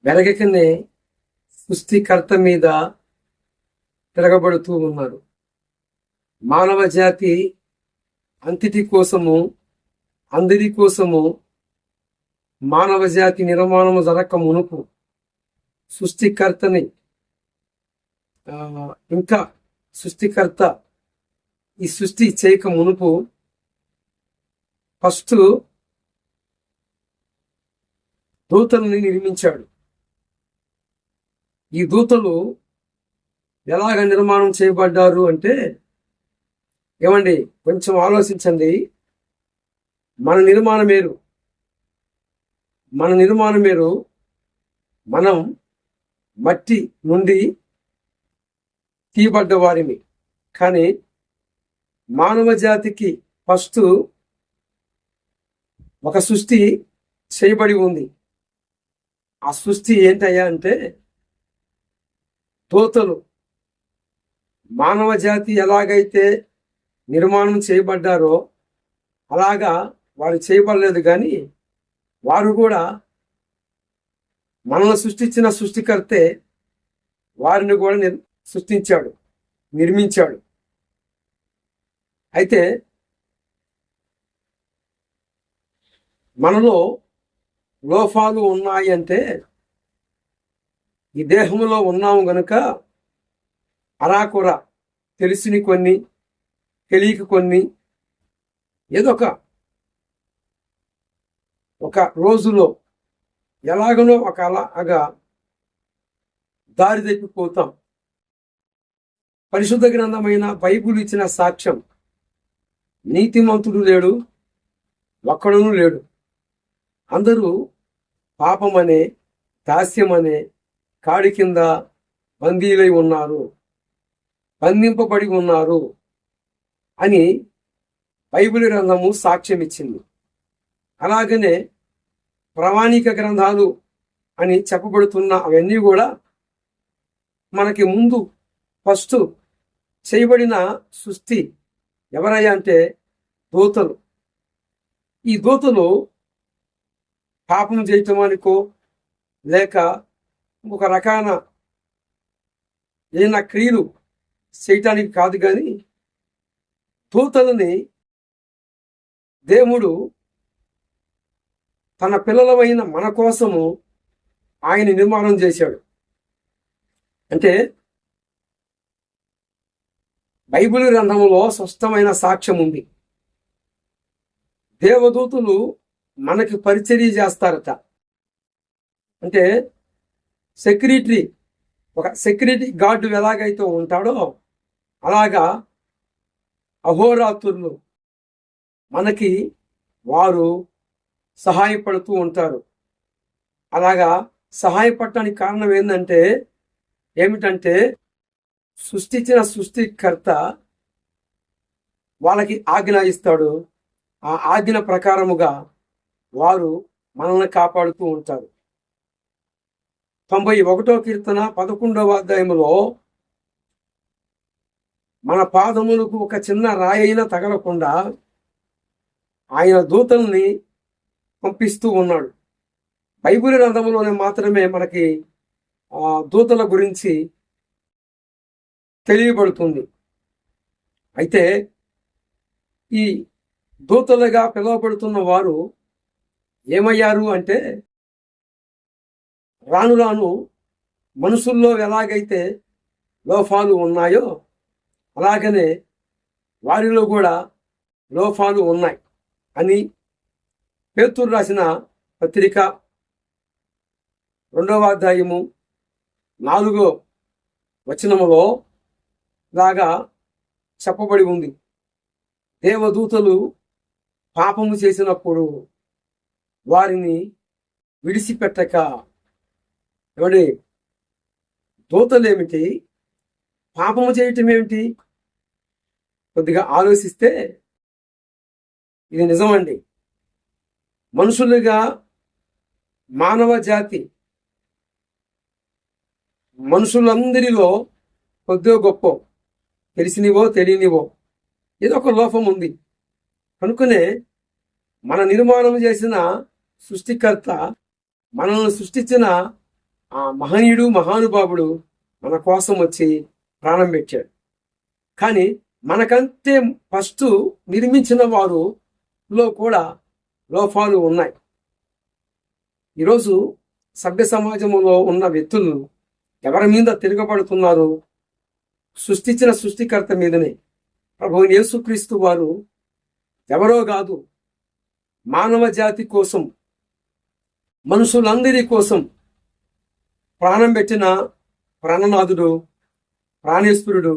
వెలగకనే సృష్టికర్త మీద తిరగబడుతూ ఉన్నారు. మానవ జాతి అంతటి కోసము, అందరి కోసము మానవ జాతి నిర్మాణము జరగక మునుపు సృష్టికర్తని ఇంకా సృష్టికర్త ఈ సృష్టి చేయక మునుపు ఫస్ట్ దూతల్ని నిర్మించాడు. ఈ దూతలు ఎలాగ నిర్మాణం చేయబడ్డారు అంటే, ఏమండి కొంచెం ఆలోచించండి. మన నిర్మాణం వేరు. మనం మట్టి నుండి తీయబడ్డ వారిని. కానీ మానవ జాతికి ఫస్ట్ ఒక సృష్టి చేయబడి ఉంది. ఆ సృష్టి ఏంటయ్యా అంటే దూతలు. మానవ జాతి ఎలాగైతే నిర్మాణం చేయబడ్డారో అలాగా వారు చేయబడలేదు, కానీ వారు కూడా మనల్ని సృష్టించిన సృష్టికర్తే వారిని కూడా సృష్టించాడు, నిర్మించాడు. అయితే మనలో లోపాలు ఉన్నాయి అంటే ఈ దేహంలో ఉన్నాము గనుక అరాకొర తెలిసిని కొన్ని, తెలియక కొన్ని, ఏదో ఒక రోజులో ఎలాగనో ఒక అలాగా దారి తప్పిపోతాం. పరిశుద్ధ గ్రంథమైన బైబిల్ ఇచ్చిన సాక్ష్యం, నీతిమంతుడు లేడు, ఒక్కడును లేడు. అందరూ పాపమనే, దాస్యమనే కాడి కింద బందీలై ఉన్నారు, బంధింపబడి ఉన్నారు అని బైబిల్ గ్రంథము సాక్ష్యం ఇచ్చింది. అలాగనే ప్రామాణిక గ్రంథాలు అని చెప్పబడుతున్న అవన్నీ కూడా మనకి ముందు ఫస్ట్ చేయబడిన సృష్టి ఎవరయ్యా అంటే దూతలు. ఈ దూతలు పాపం చేయటం అనుకో, లేక ఒక రకాన ఏదైనా క్రియలు చేయటానికి కాదు, కానీ దూతలని దేవుడు తన పిల్లలమైన మన కోసము ఆయన నిర్మాణం చేశాడు. అంటే బైబిల్ గ్రంథములో స్పష్టమైన సాక్ష్యం ఉంది. దేవదూతలు మనకి పరిచర్య చేస్తారట. అంటే ఒక సెక్యూరిటీ గార్డు ఎలాగైతే ఉంటాడో అలాగా అహోరాత్రులు మనకి వారు సహాయపడుతూ ఉంటారు. అలాగా సహాయపడటానికి కారణం ఏమిటంటే సృష్టించిన సృష్టికర్త వాళ్ళకి ఆజ్ఞ ఇస్తాడు. ఆ ఆజ్ఞ ప్రకారముగా వారు మనల్ని కాపాడుతూ ఉంటారు. 91వ కీర్తన 11వ అధ్యాయములో మన పాదములకు ఒక చిన్న రాయైనా తగలకుండా ఆయన దూతల్ని పంపిస్తూ ఉన్నాడు. బైబిల్ గ్రంథంలోనే మాత్రమే మనకి దూతల గురించి తెలియబడుతుంది. అయితే ఈ దూతలుగా పిలువబడుతున్న వారు ఏమయ్యారు అంటే, రాను రాను మనుషుల్లో ఎలాగైతే లోపాలు ఉన్నాయో అలాగనే వారిలో కూడా లోపాలు ఉన్నాయి అని పేతురు రాసిన పత్రిక 2వ అధ్యాయము 4వ వచనములో లాగా చెప్పబడి ఉంది. దేవదూతలు పాపము చేసినప్పుడు వారిని విడిచిపెట్టక, ఏమండి దూతలేమిటి, పాపము చేయటం ఏమిటి? కొద్దిగా ఆలోచిస్తే ఇది నిజమండి. మనుషులుగా మానవ జాతి మనుషులందరిలో కొద్దిగా గొప్ప, తెలిసినివో తెలియనివో ఏదో ఒక లోపం ఉంది. కనుకనే మన నిర్మాణం చేసిన సృష్టికర్త మనల్ని సృష్టించిన ఆ మహనీయుడు మహానుభావుడు మన కోసం వచ్చి ప్రాణం పెట్టాడు. కానీ మనకంటే ఫస్ట్ నిర్మించిన వారులో కూడా లోపాలు ఉన్నాయి. ఈరోజు సభ్య సమాజంలో ఉన్న వ్యక్తులు ఎవరి మీద తిరగబడుతున్నారు? సృష్టించిన సృష్టికర్త మీదనే. ప్రభువు యేసుక్రీస్తు వారు ఎవరో కాదు, మానవ జాతి కోసం, మనుషులందరి కోసం ప్రాణం పెట్టిన ప్రాణనాథుడు, ప్రాణేశ్వరుడు,